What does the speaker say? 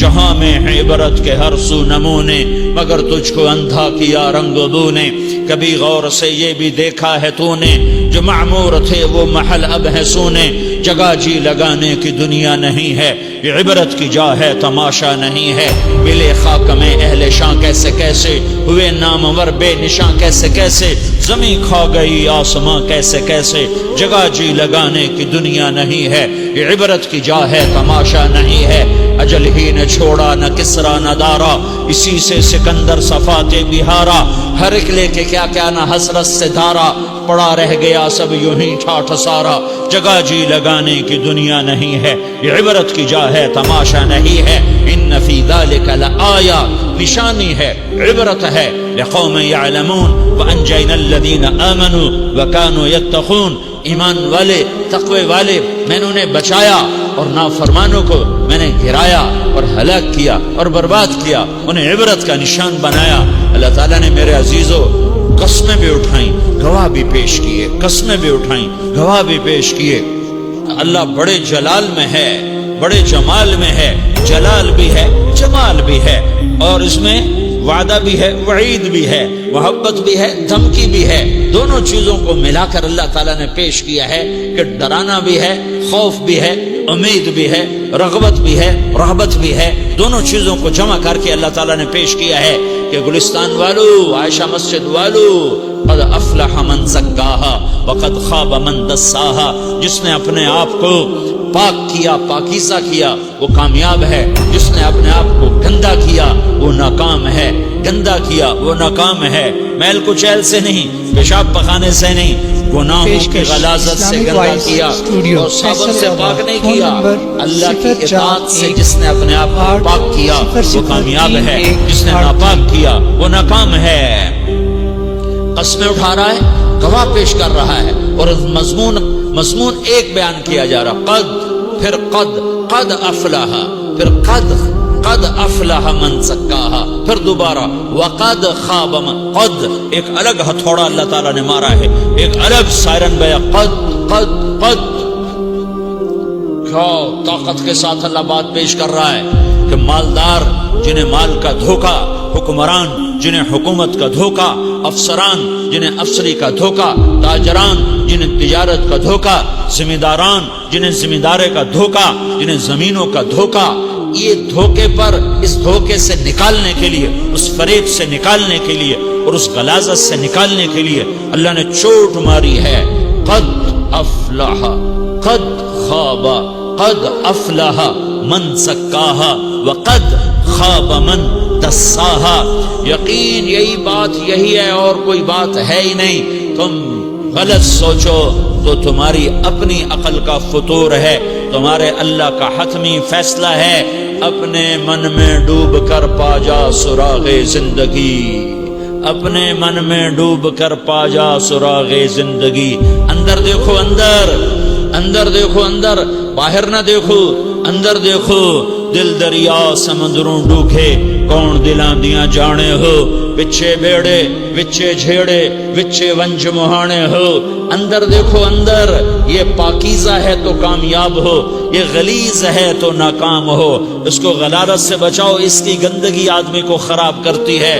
جہاں میں ہے عبرت کے ہر سو نمونے، مگر تجھ کو اندھا کیا رنگ بو نے۔ کبھی غور سے یہ بھی دیکھا ہے تو نے، جو معمور تھے وہ محل اب ہے سونے۔ جگہ جی لگانے کی دنیا نہیں ہے، یہ عبرت کی جا ہے تماشا نہیں ہے۔ ملے خاک میں اہل شاں کیسے کیسے، ہوئے نامور بے نشاں کیسے کیسے، زمین کھا گئی آسماں کیسے کیسے۔ جگہ جی لگانے کی دنیا نہیں ہے، یہ عبرت کی جا ہے تماشا نہیں ہے۔ اجل ہی نے چھوڑا نہ کسرا نہ دارا، اسی سے سکندر صفات بہارا۔ ہر ایک لے کے کیا کیا نہ حسرت سے دھارا، پڑا رہ گیا سب یوں ہی ٹھاٹھ سارا۔ جگہ جی لگانے کی دنیا نہیں ہے، یہ عبرت کی جا ہے تماشا نہیں ہے۔ ان فی ذلک لآیا، نشانی ہے، عبرت ہے، لقوم یعلمون وانجینا الذین آمنوا وکانوا یتقون۔ ایمان والے، تقوی والے میں نے انہیں بچایا، اور نافرمانوں کو میں نے گرایا اور ہلاک کیا اور برباد کیا، انہیں عبرت کا نشان بنایا۔ اللہ تعالیٰ نے میرے عزیزو قسمیں بھی اٹھائیں، گواہ بھی پیش کیے، قسمیں بھی اٹھائیں، گواہ بھی پیش کیے۔ اللہ بڑے جلال میں ہے، بڑے جمال میں ہے، جلال بھی ہے، جمال بھی ہے، اور اس میں وعدہ بھی ہے، وعید بھی ہے، محبت بھی ہے، دھمکی بھی ہے۔ دونوں چیزوں کو ملا کر اللہ تعالیٰ نے پیش کیا ہے کہ ڈرانا بھی ہے، خوف بھی ہے، امید بھی ہے، رغبت بھی ہے، رہبت بھی ہے۔ دونوں چیزوں کو جمع کر کے اللہ تعالیٰ نے پیش کیا ہے کہ گلستان والو، عائشہ مسجد والو، قد افلح من زکاہا وقد خواب من دساہا۔ جس نے اپنے آپ کو پاک کیا، پاکیزہ کیا، وہ کامیاب ہے۔ جس نے اپنے آپ کو گندا کیا وہ ناکام ہے، گندا کیا وہ ناکام ہے۔ میل کچیل سے نہیں، پیشاب پخانے سے نہیں، گناہوں کی غلاظت سے گندا کیا اور صابر سے پاک نہیں کیا۔ اللہ کی اطاعت سے جس نے اپنے آپ کو پاک کیا وہ کامیاب ہے، جس نے ناپاک کیا وہ ناکام ہے۔ قسمیں اٹھا رہا ہے، گواہ پیش کر رہا ہے، اور مضمون ایک بیان کیا جا رہا، قد، پھر قد افلح، پھر قد افلح من زکاہا، پھر دوبارہ وقد خواب من، قد ایک الگ ہتھوڑا اللہ تعالیٰ نے مارا ہے، ایک الگ سائرن بیا، قد کیا طاقت کے ساتھ اللہ بات پیش کر رہا ہے کہ مالدار جنہیں مال کا دھوکہ، حکمران جنہیں حکومت کا دھوکہ، افسران جنہیں افسری کا دھوکہ، تاجران جنہیں تجارت کا دھوکہ، ذمہ داران جنہیں ذمہ دارے کا دھوکہ، جنہیں زمینوں کا دھوکہ، یہ دھوکے پر، اس دھوکے سے نکالنے کے لیے، اس فریب سے نکالنے کے لیے اور اس غلاظت سے نکالنے کے لیے اللہ نے چوٹ ماری ہے۔ قد افلح، قد خواب، قد افلح من زکاہا وقد خواب من دساہا۔ یقین یہی بات یہی ہے اور کوئی بات ہے ہی نہیں۔ تم غلط سوچو تو تمہاری اپنی عقل کا فطور ہے، تمہارے اللہ کا حتمی فیصلہ ہے۔ اپنے من میں ڈوب کر پا جا سراغ زندگی، اپنے من میں ڈوب کر پا جا سراغ زندگی۔ اندر دیکھو، اندر دیکھو، اندر، باہر نہ دیکھو، اندر دیکھو۔ دل دریا سمندروں ڈوکھے، کون دلاں دیاں جانے ہو، وچے بیڑے، وچے جھیڑے، وچے ونج مہانے ہو۔ اندر دیکھو، اندر، یہ پاکیزہ ہے تو کامیاب ہو، یہ غلیظ ہے تو ناکام ہو۔ اس کو غلالت سے بچاؤ، اس کی گندگی آدمی کو خراب کرتی ہے۔